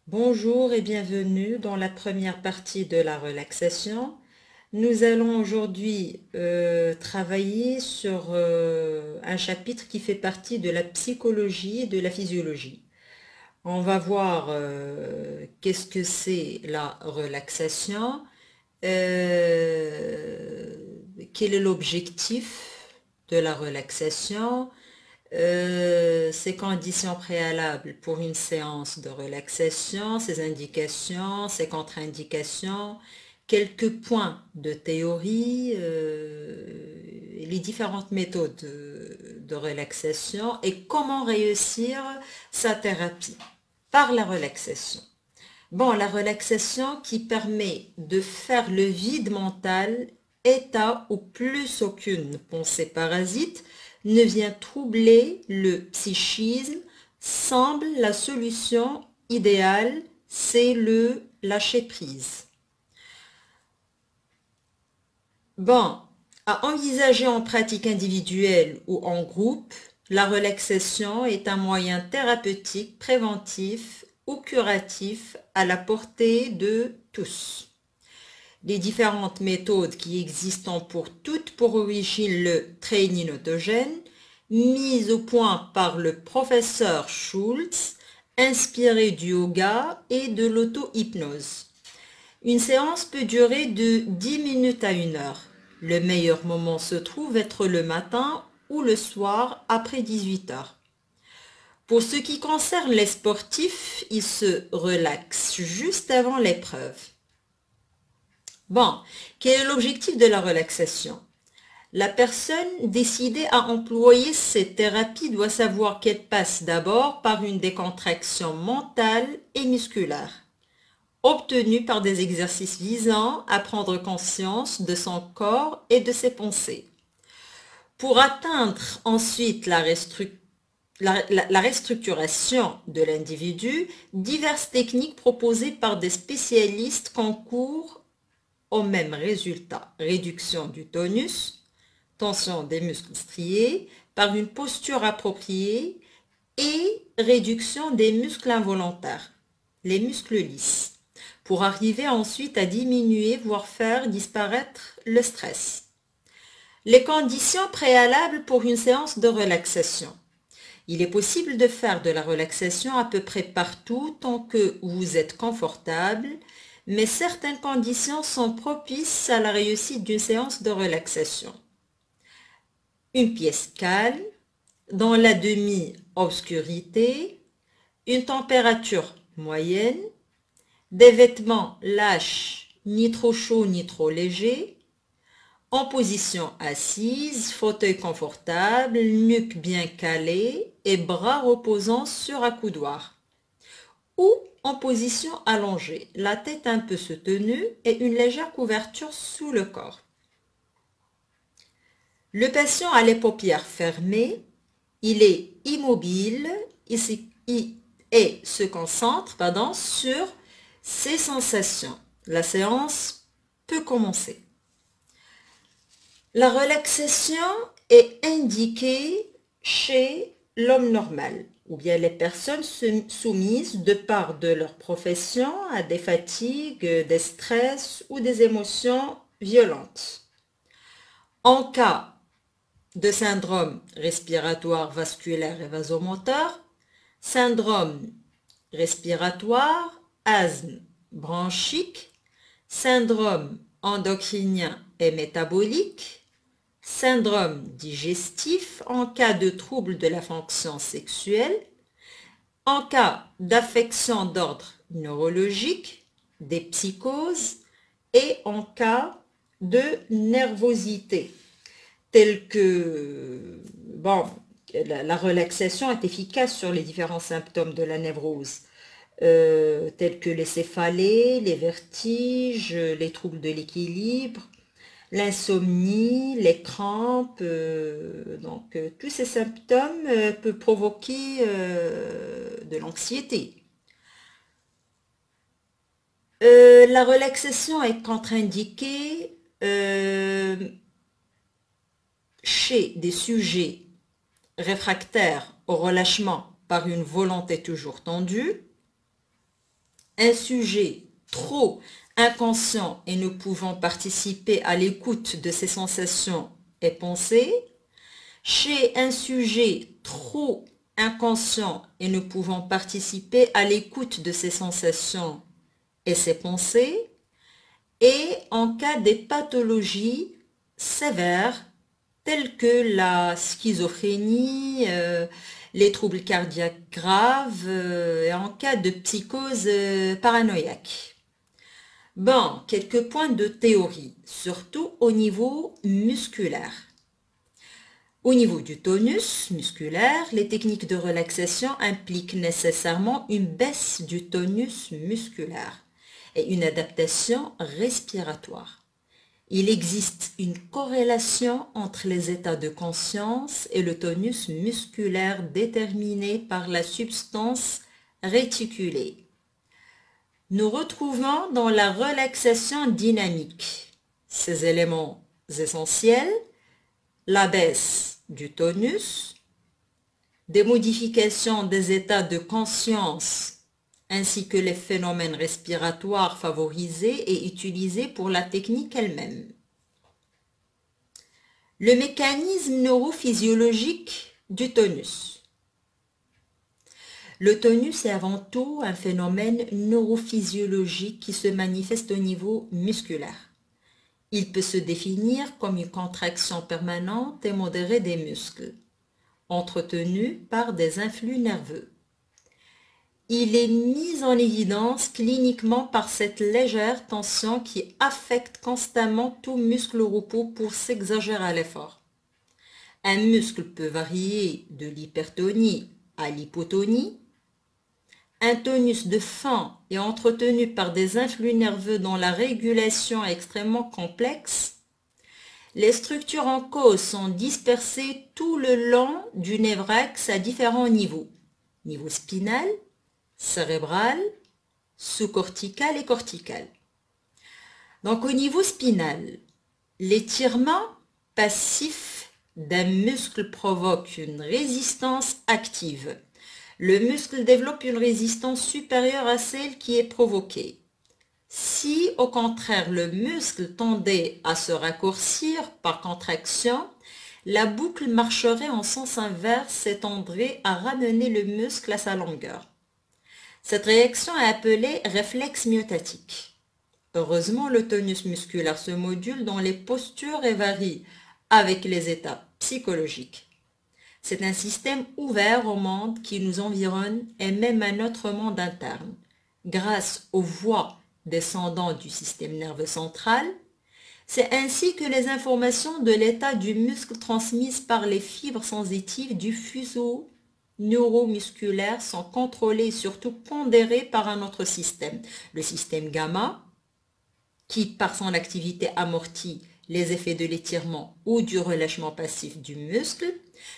Bonjour et bienvenue dans la première partie de la relaxation. Nous allons aujourd'hui travailler sur un chapitre qui fait partie de la psychologie et de la physiologie. On va voir qu'est-ce que c'est la relaxation, euh, quel est l'objectif de la relaxation, ses conditions préalables pour une séance de relaxation, ses indications, ses contre-indications, quelques points de théorie, les différentes méthodes de relaxation et comment réussir sa thérapie par la relaxation. Bon, la relaxation qui permet de faire le vide mental, état où plus aucune pensée parasite ne vient troubler le psychisme, semble la solution idéale, c'est le lâcher-prise. Bon, à envisager en pratique individuelle ou en groupe, la relaxation est un moyen thérapeutique, préventif ou curatif à la portée de tous. Les différentes méthodes qui existent ont toutes pour origine le training autogène, mis au point par le professeur Schultz, inspiré du yoga et de l'auto-hypnose. Une séance peut durer de 10 minutes à 1 heure. Le meilleur moment se trouve être le matin ou le soir après 18 heures. Pour ce qui concerne les sportifs, ils se relaxent juste avant l'épreuve. Bon, quel est l'objectif de la relaxation? La personne décidée à employer cette thérapie doit savoir qu'elle passe d'abord par une décontraction mentale et musculaire, obtenue par des exercices visant à prendre conscience de son corps et de ses pensées. Pour atteindre ensuite la restructuration de l'individu, diverses techniques proposées par des spécialistes concourent au même résultat: réduction du tonus, tension des muscles striés par une posture appropriée et réduction des muscles involontaires, les muscles lisses, pour arriver ensuite à diminuer, voire faire disparaître le stress. Les conditions préalables pour une séance de relaxation. Il est possible de faire de la relaxation à peu près partout tant que vous êtes confortable, mais certaines conditions sont propices à la réussite d'une séance de relaxation. Une pièce calme, dans la demi-obscurité, une température moyenne, des vêtements lâches, ni trop chauds ni trop légers, en position assise, fauteuil confortable, nuque bien calée et bras reposant sur accoudoir. Ou en position allongée, la tête un peu soutenue et une légère couverture sous le corps. Le patient a les paupières fermées, il est immobile et se concentre sur ses sensations. La séance peut commencer. La relaxation est indiquée chez l'homme normal ou bien les personnes soumises de par de leur profession à des fatigues, des stress ou des émotions violentes. En cas de syndrome respiratoire vasculaire et vasomoteur, syndrome respiratoire, asthme bronchique, syndrome endocrinien et métabolique, syndrome digestif en cas de trouble de la fonction sexuelle, en cas d'affection d'ordre neurologique, des psychoses et en cas de nervosité, telle que, bon, la relaxation est efficace sur les différents symptômes de la névrose, tels que les céphalées, les vertiges, les troubles de l'équilibre, l'insomnie, les crampes. Tous ces symptômes peuvent provoquer de l'anxiété. La relaxation est contre-indiquée chez des sujets réfractaires au relâchement par une volonté toujours tendue, un sujet trop inconscient et ne pouvant participer à l'écoute de ses sensations et pensées, chez un sujet trop inconscient et ne pouvant participer à l'écoute de ses sensations et ses pensées, et en cas des pathologies sévères telles que la schizophrénie, les troubles cardiaques graves et en cas de psychose paranoïaque. Bon, quelques points de théorie, surtout au niveau musculaire. Au niveau du tonus musculaire, les techniques de relaxation impliquent nécessairement une baisse du tonus musculaire et une adaptation respiratoire. Il existe une corrélation entre les états de conscience et le tonus musculaire déterminé par la substance réticulée. Nous retrouvons dans la relaxation dynamique ces éléments essentiels, la baisse du tonus, des modifications des états de conscience ainsi que les phénomènes respiratoires favorisés et utilisés pour la technique elle-même. Le mécanisme neurophysiologique du tonus. Le tonus est avant tout un phénomène neurophysiologique qui se manifeste au niveau musculaire. Il peut se définir comme une contraction permanente et modérée des muscles, entretenue par des influx nerveux. Il est mis en évidence cliniquement par cette légère tension qui affecte constamment tout muscle au repos pour s'exagérer à l'effort. Un muscle peut varier de l'hypertonie à l'hypotonie. Un tonus de fin est entretenu par des influx nerveux dont la régulation est extrêmement complexe. Les structures en cause sont dispersées tout le long du névraxe à différents niveaux. Niveau spinal, cérébral, sous-cortical et cortical. Donc au niveau spinal, l'étirement passif d'un muscle provoque une résistance active. Le muscle développe une résistance supérieure à celle qui est provoquée. Si au contraire le muscle tendait à se raccourcir par contraction, la boucle marcherait en sens inverse et tendrait à ramener le muscle à sa longueur. Cette réaction est appelée réflexe myotatique. Heureusement, le tonus musculaire se module dans les postures et varie avec les états psychologiques. C'est un système ouvert au monde qui nous environne et même à notre monde interne. Grâce aux voies descendantes du système nerveux central, c'est ainsi que les informations de l'état du muscle transmises par les fibres sensitives du fuseau neuromusculaires sont contrôlées et surtout pondérées par un autre système, le système gamma, qui par son activité amortit les effets de l'étirement ou du relâchement passif du muscle.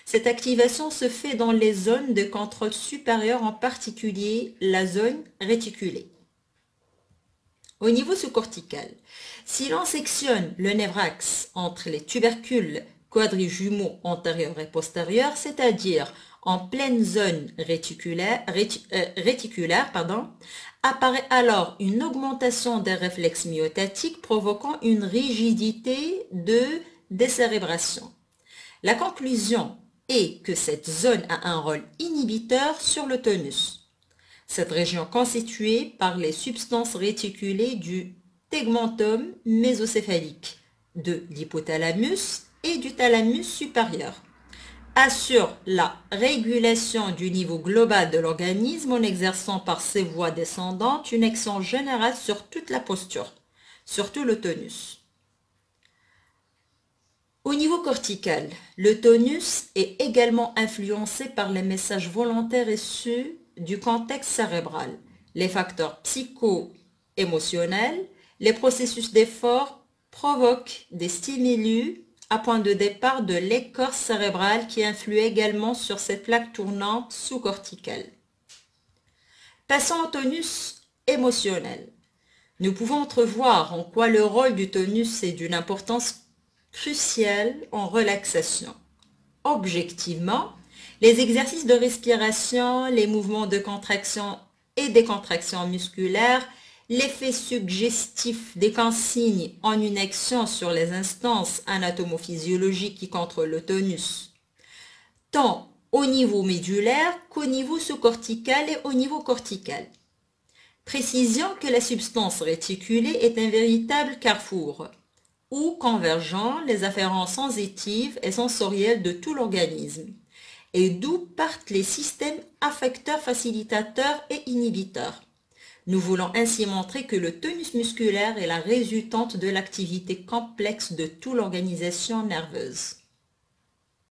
Cette activation se fait dans les zones de contrôle supérieures, en particulier la zone réticulée. Au niveau sous-cortical, si l'on sectionne le névraxe entre les tubercules quadrijumeaux antérieurs et postérieurs, c'est-à-dire en pleine zone réticulaire, apparaît alors une augmentation des réflexes myotatiques provoquant une rigidité de décérébration. La conclusion est que cette zone a un rôle inhibiteur sur le tonus. Cette région constituée par les substances réticulées du tegmentum mésocéphalique, de l'hypothalamus et du thalamus supérieur, assure la régulation du niveau global de l'organisme en exerçant par ses voies descendantes une action générale sur toute la posture, surtout le tonus. Au niveau cortical, le tonus est également influencé par les messages volontaires issus du contexte cérébral, les facteurs psycho-émotionnels, les processus d'effort provoquent des stimulus à point de départ de l'écorce cérébrale qui influe également sur cette plaque tournante sous-corticale. Passons au tonus émotionnel. Nous pouvons entrevoir en quoi le rôle du tonus est d'une importance cruciale en relaxation. Objectivement, les exercices de respiration, les mouvements de contraction et des contractions musculaires, l'effet suggestif des consignes en une action sur les instances anatomophysiologiques qui contrôlent le tonus, tant au niveau médulaire qu'au niveau sous-cortical et au niveau cortical. Précision que la substance réticulée est un véritable carrefour, où convergent les afférences sensitives et sensorielles de tout l'organisme, et d'où partent les systèmes affecteurs, facilitateurs et inhibiteurs. Nous voulons ainsi montrer que le tonus musculaire est la résultante de l'activité complexe de toute l'organisation nerveuse.